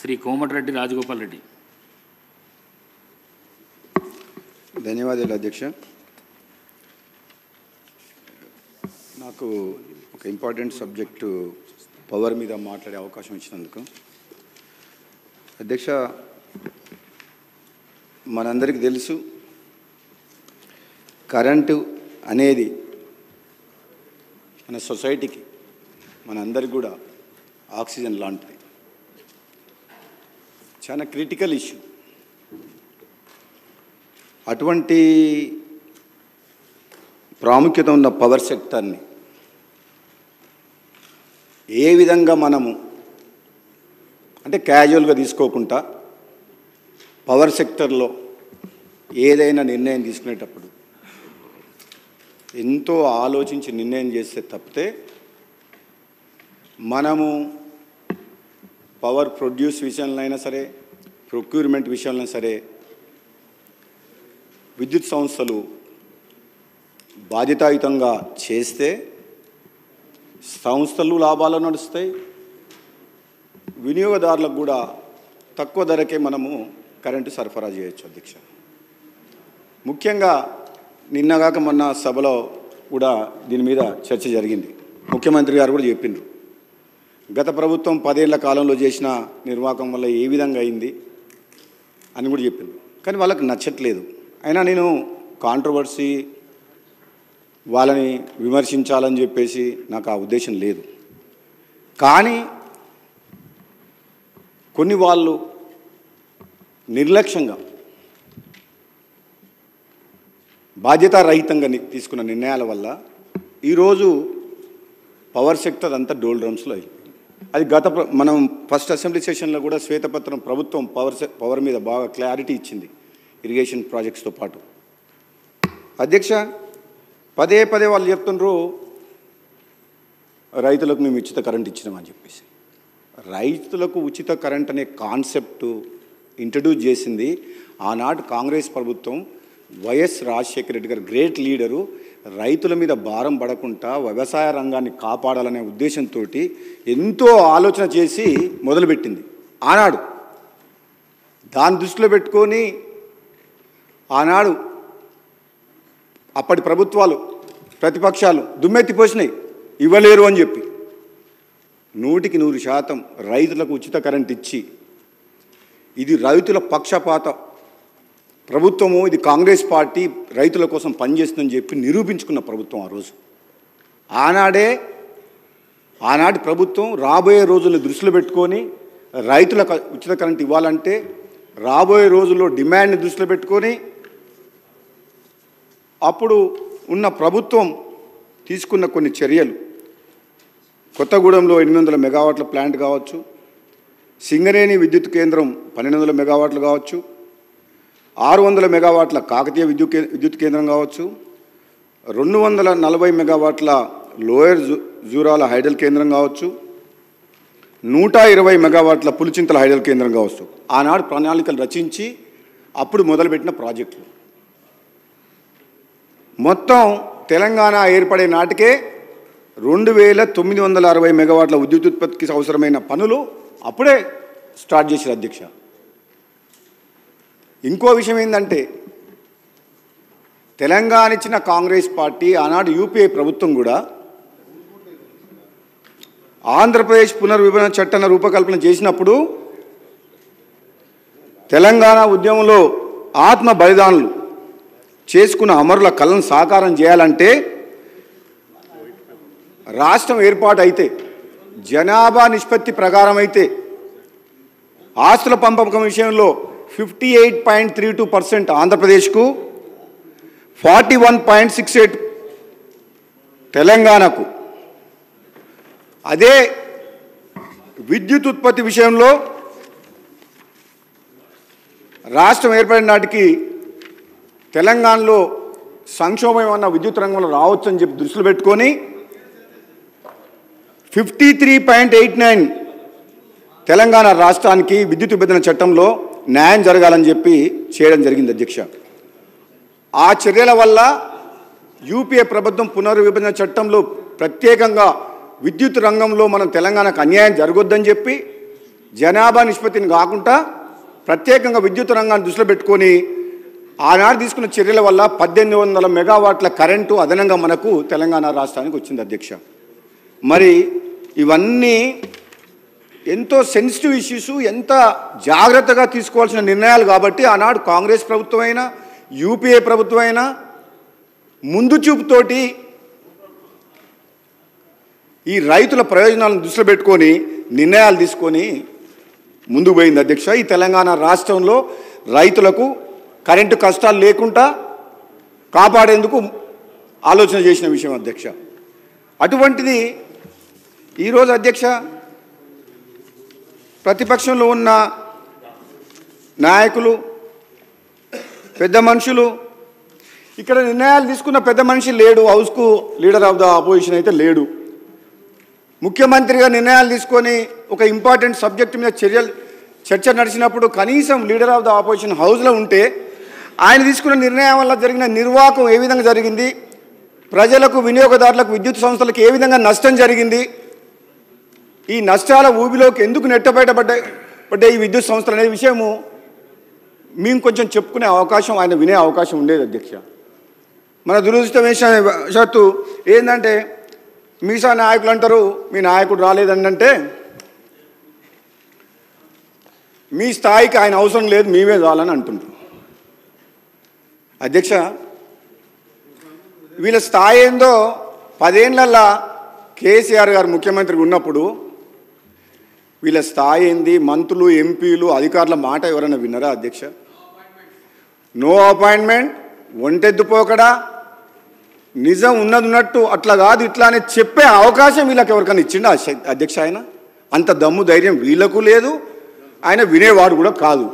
శ్రీ కోమటిరెడ్డి రాజగోపాల్ రెడ్డి. ధన్యవాదాలు అధ్యక్ష. నాకు ఒక ఇంపార్టెంట్ సబ్జెక్టు పవర్ మీద మాట్లాడే అవకాశం ఇచ్చినందుకు. అధ్యక్ష, మనందరికీ తెలుసు కరెంటు అనేది మన సొసైటీకి మనందరికి కూడా ఆక్సిజన్ లాంటిది. చాలా క్రిటికల్ ఇష్యూ. అటువంటి ప్రాముఖ్యత ఉన్న పవర్ సెక్టర్ని ఏ విధంగా మనము అంటే క్యాజువల్గా తీసుకోకుండా పవర్ సెక్టర్లో ఏదైనా నిర్ణయం తీసుకునేటప్పుడు ఎంతో ఆలోచించి నిర్ణయం చేస్తే తప్పితే మనము పవర్ ప్రొడ్యూస్ విషయంలో అయినా సరే, ప్రొక్యూర్మెంట్ విషయంలో సరే, విద్యుత్ సంస్థలు బాధ్యతాయుతంగా చేస్తే సంస్థలు లాభాలు నడుస్తాయి, వినియోగదారులకు కూడా తక్కువ ధరకే మనము కరెంటు సరఫరా చేయొచ్చు. అధ్యక్ష, ముఖ్యంగా నిన్నగాక మొన్న సభలో కూడా దీని మీద చర్చ జరిగింది. ముఖ్యమంత్రి గారు కూడా చెప్పిండ్రు గత ప్రభుత్వం 10 ఏళ్ల కాలంలో చేసిన నిర్వాహకం వల్ల ఏ విధంగా అయింది అని కూడా చెప్పిండ్రు. కానీ వాళ్ళకి నచ్చట్లేదు. అయినా నేను కాంట్రవర్సీ వాళ్ళని విమర్శించాలని చెప్పేసి నాకు ఆ ఉద్దేశం లేదు. కానీ కొన్ని వాళ్ళు నిర్లక్ష్యంగా బాధ్యతారహితంగా తీసుకున్న నిర్ణయాల వల్ల ఈరోజు పవర్ సెక్టర్ అంతా డోల్ డ్రమ్స్లో అయింది. అది మనం ఫస్ట్ అసెంబ్లీ సెషన్లో కూడా శ్వేతపత్రం ప్రభుత్వం పవర్ మీద బాగా క్లారిటీ ఇచ్చింది, ఇరిగేషన్ ప్రాజెక్ట్స్తో పాటు. అధ్యక్ష, పదే వాళ్ళు చెప్తుండ్రు రైతులకు మేము ఉచిత కరెంట్ ఇచ్చినామని చెప్పేసి. రైతులకు ఉచిత కరెంట్ అనే కాన్సెప్టు ఇంట్రడ్యూస్ చేసింది ఆనాడు కాంగ్రెస్ ప్రభుత్వం. వైఎస్ రాజశేఖర రెడ్డి గారు గ్రేట్ లీడరు. రైతుల మీద భారం పడకుండా వ్యవసాయ రంగాన్ని కాపాడాలనే ఉద్దేశంతో ఎంతో ఆలోచన చేసి మొదలుపెట్టింది ఆనాడు. దాన్ని దృష్టిలో పెట్టుకొని ఆనాడు అప్పటి ప్రభుత్వాలు, ప్రతిపక్షాలు దుమ్మెత్తిపోసినాయి, ఇవ్వలేరు అని చెప్పి. 100% రైతులకు ఉచిత కరెంట్ ఇచ్చి ఇది రైతుల పక్షపాత ప్రభుత్వము, ఇది కాంగ్రెస్ పార్టీ రైతుల కోసం పనిచేస్తుందని చెప్పి నిరూపించుకున్న ప్రభుత్వం ఆ రోజు. ఆనాటి ప్రభుత్వం రాబోయే రోజులను దృష్టిలో పెట్టుకొని రైతులకు ఉచిత కరెంట్ ఇవ్వాలంటే రాబోయే రోజుల్లో డిమాండ్ని దృష్టిలో పెట్టుకొని అప్పుడు ఉన్న ప్రభుత్వం తీసుకున్న కొన్ని చర్యలు, కొత్తగూడెంలో 800 మెగావాట్ల ప్లాంట్ కావచ్చు, సింగరేణి విద్యుత్ కేంద్రం 1200 మెగావాట్లు కావచ్చు, 600 మెగావాట్ల కాకతీయ విద్యుత్ కేంద్రం కావచ్చు, 240 మెగావాట్ల లోయర్ జూరాల హైడల్ కేంద్రం కావచ్చు, 120 మెగావాట్ల పులిచింతల హైడల్ కేంద్రం కావచ్చు. ఆనాడు ప్రణాళికలు రచించి అప్పుడు మొదలుపెట్టిన ప్రాజెక్టులు. మొత్తం తెలంగాణ ఏర్పడే నాటికే 2960 మెగావాట్ల విద్యుత్ ఉత్పత్తికి అవసరమైన పనులు అప్పుడే స్టార్ట్ చేశారు. అధ్యక్ష, ఇంకో విషయం ఏంటంటే తెలంగాణ ఇచ్చిన కాంగ్రెస్ పార్టీ ఆనాడు యూపీఏ ప్రభుత్వం కూడా ఆంధ్రప్రదేశ్ పునర్విభజన చట్టాన్ని రూపకల్పన చేసినప్పుడు తెలంగాణ ఉద్యమంలో ఆత్మ బలిదానులు చేసుకున్న అమరుల కళను సాకారం చేయాలంటే రాష్ట్రం ఏర్పాటు అయితే, జనాభా నిష్పత్తి ప్రకారం అయితే, ఆస్తుల పంపకం విషయంలో 58.32% ఆంధ్రప్రదేశ్కు, 41.68 తెలంగాణకు, అదే విద్యుత్ ఉత్పత్తి విషయంలో రాష్ట్రం ఏర్పడిన నాటికి తెలంగాణలో సంక్షోభం ఏమన్నా విద్యుత్ రంగంలో రావచ్చని చెప్పి దృష్టిలో పెట్టుకొని 53.89 తెలంగాణ రాష్ట్రానికి విద్యుత్ విభజన చట్టంలో న్యాయం జరగాలని చెప్పి చేయడం జరిగింది. అధ్యక్ష, ఆ చర్యల వల్ల యూపీఏ ప్రభుత్వం పునర్విభజన చట్టంలో ప్రత్యేకంగా విద్యుత్ రంగంలో మనం తెలంగాణకు అన్యాయం జరగొద్దని చెప్పి జనాభా నిష్పత్తిని కాకుండా ప్రత్యేకంగా విద్యుత్ రంగాన్ని దృష్టిలో పెట్టుకొని ఆనాడు తీసుకున్న చర్యల వల్ల 1800 మెగావాట్ల కరెంటు అదనంగా మనకు తెలంగాణ రాష్ట్రానికి వచ్చింది అధ్యక్ష. మరి ఇవన్నీ ఎంతో సెన్సిటివ్ ఇష్యూస్, ఎంత జాగ్రత్తగా తీసుకోవాల్సిన నిర్ణయాలు కాబట్టి ఆనాడు కాంగ్రెస్ ప్రభుత్వం అయినా యూపీఏ ప్రభుత్వం అయినా ముందు చూపుతోటి ఈ రైతుల ప్రయోజనాలను దృష్టిలో పెట్టుకొని నిర్ణయాలు తీసుకొని ముందుకు పోయింది అధ్యక్ష. ఈ తెలంగాణ రాష్ట్రంలో రైతులకు కరెంటు కష్టాలు లేకుండా కాపాడేందుకు ఆలోచన చేసిన విషయం అధ్యక్ష. అటువంటిది ఈరోజు అధ్యక్ష ప్రతిపక్షంలో ఉన్న నాయకులు, పెద్ద మనుషులు, ఇక్కడ నిర్ణయాలు తీసుకున్న పెద్ద మనిషి లేడు, హౌస్కు లీడర్ ఆఫ్ ద అపోజిషన్ అయితే లేడు. ముఖ్యమంత్రిగా నిర్ణయాలు తీసుకొని ఒక ఇంపార్టెంట్ సబ్జెక్ట్ మీద చర్చ నడిచినప్పుడు కనీసం లీడర్ ఆఫ్ ద ఆపోజిషన్ హౌస్లో ఉంటే ఆయన తీసుకున్న నిర్ణయం వల్ల జరిగిన నిర్వాహకం ఏ విధంగా జరిగింది, ప్రజలకు, వినియోగదారులకు, విద్యుత్ సంస్థలకు ఏ విధంగా నష్టం జరిగింది, ఈ నష్టాల ఊబిలోకి ఎందుకు నెట్టబయటపడ్డాయి ఈ విద్యుత్ సంస్థలు అనే విషయము మేము కొంచెం చెప్పుకునే అవకాశం, ఆయన వినే అవకాశం ఉండేది అధ్యక్ష. మన దురదృష్టవశాత్తు ఏంటంటే మీసా నాయకులు అంటారు మీ నాయకుడు రాలేదంటే మీ స్థాయికి ఆయన అవసరం లేదు, మేమే చాలని అంటుండ్రు అధ్యక్ష. వీళ్ళ స్థాయి ఏందో 10 ఏళ్లలో కేసీఆర్ గారు ముఖ్యమంత్రిగా ఉన్నప్పుడు వీళ్ళ స్థాయి ఏంది, మంత్రులు, ఎంపీలు, అధికారుల మాట ఎవరైనా విన్నారా అధ్యక్ష? నో అపాయింట్మెంట్, ఒంటెద్దుపోకడా, నిజం ఉన్నట్టు అట్లా కాదు ఇట్లా అని చెప్పే అవకాశం వీళ్ళకి ఎవరికైనా ఇచ్చిండా అధ్యక్ష? ఆయన అంత దమ్ము ధైర్యం వీళ్ళకు లేదు, ఆయన వినేవాడు కూడా కాదు.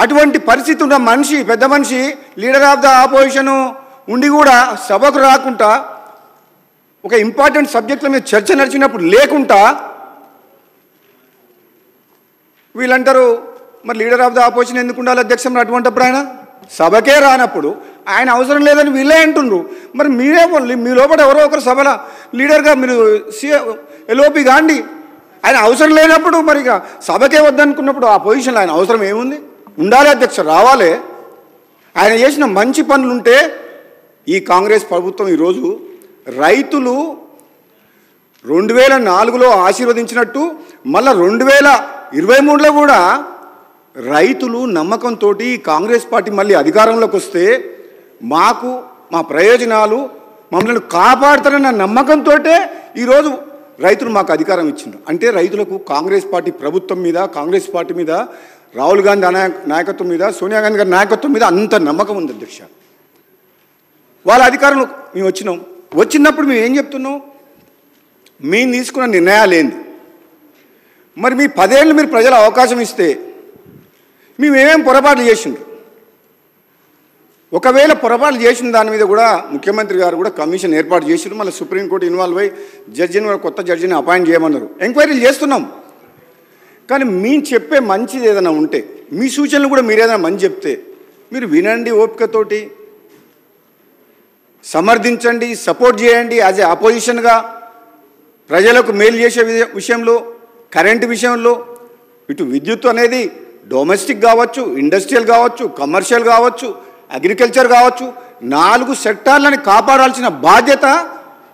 అటువంటి పరిస్థితి ఉన్న మనిషి, పెద్ద మనిషి, లీడర్ ఆఫ్ ద ఆపోజిషన్ ఉండి కూడా సభకు రాకుండా ఒక ఇంపార్టెంట్ సబ్జెక్టుల మీద చర్చ నడిచినప్పుడు లేకుండా వీళ్ళంటారు మరి లీడర్ ఆఫ్ ద ఆపోజిషన్ ఎందుకు ఉండాలి అధ్యక్ష? మరి అటువంటిప్పుడు ఆయన సభకే రానప్పుడు ఆయన అవసరం లేదని వీళ్ళే అంటుండ్రు. మరి మీరే మీ లోపల ఎవరో ఒకరు సభలో లీడర్గా మీరు ఎల్ఓపి కాండి. ఆయన అవసరం లేనప్పుడు మరి ఇక సభకే వద్దనుకున్నప్పుడు ఆ పొజిషన్లో ఆయన అవసరం ఏముంది? ఉండాలి అధ్యక్ష, రావాలి. ఆయన చేసిన మంచి పనులుంటే ఈ కాంగ్రెస్ ప్రభుత్వం ఈరోజు రైతులు 2004లో ఆశీర్వదించినట్టు మళ్ళీ 2023లో కూడా రైతులు నమ్మకంతో కాంగ్రెస్ పార్టీ మళ్ళీ అధికారంలోకి వస్తే మాకు మా ప్రయోజనాలు మమ్మల్ని కాపాడుతారన్న నమ్మకంతో ఈరోజు రైతులు మాకు అధికారం ఇచ్చిండ్రు. అంటే రైతులకు కాంగ్రెస్ పార్టీ ప్రభుత్వం మీద, కాంగ్రెస్ పార్టీ మీద, రాహుల్ గాంధీ నాయకత్వం మీద, సోనియా గాంధీ గారి నాయకత్వం మీద అంత నమ్మకం ఉంది అధ్యక్ష. వాళ్ళ అధికారంలో మేము వచ్చినప్పుడు మేము ఏం చెప్తున్నాం? మేము తీసుకున్న నిర్ణయాలు ఏంది? మరి మీ 10 ఏళ్ళు మీరు ప్రజల అవకాశం ఇస్తే మేమేమేం పొరపాట్లు చేసిండ్రు? ఒకవేళ పొరపాట్లు చేసిన దాని మీద కూడా ముఖ్యమంత్రి గారు కూడా కమిషన్ ఏర్పాటు చేసిండ్రు. మళ్ళీ సుప్రీంకోర్టు ఇన్వాల్వ్ అయ్యి జడ్జిని, కొత్త జడ్జిని అపాయింట్ చేయమన్నారు. ఎంక్వైరీలు చేస్తున్నాం. కానీ మేము చెప్పే మంచిది ఏదైనా ఉంటే, మీ సూచనలు కూడా మీరు ఏదైనా మంచి చెప్తే మీరు వినండి, ఓపికతోటి సమర్థించండి, సపోర్ట్ చేయండి. యాజ్ ఏ అపోజిషన్గా ప్రజలకు మేలు చేసే విషయంలో, కరెంటు విషయంలో, ఇటు విద్యుత్ అనేది డొమెస్టిక్ కావచ్చు, ఇండస్ట్రియల్ కావచ్చు, కమర్షియల్ కావచ్చు, అగ్రికల్చర్ కావచ్చు, 4 సెక్టార్లను కాపాడాల్సిన బాధ్యత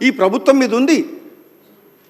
ఈ ప్రభుత్వం మీద ఉంది.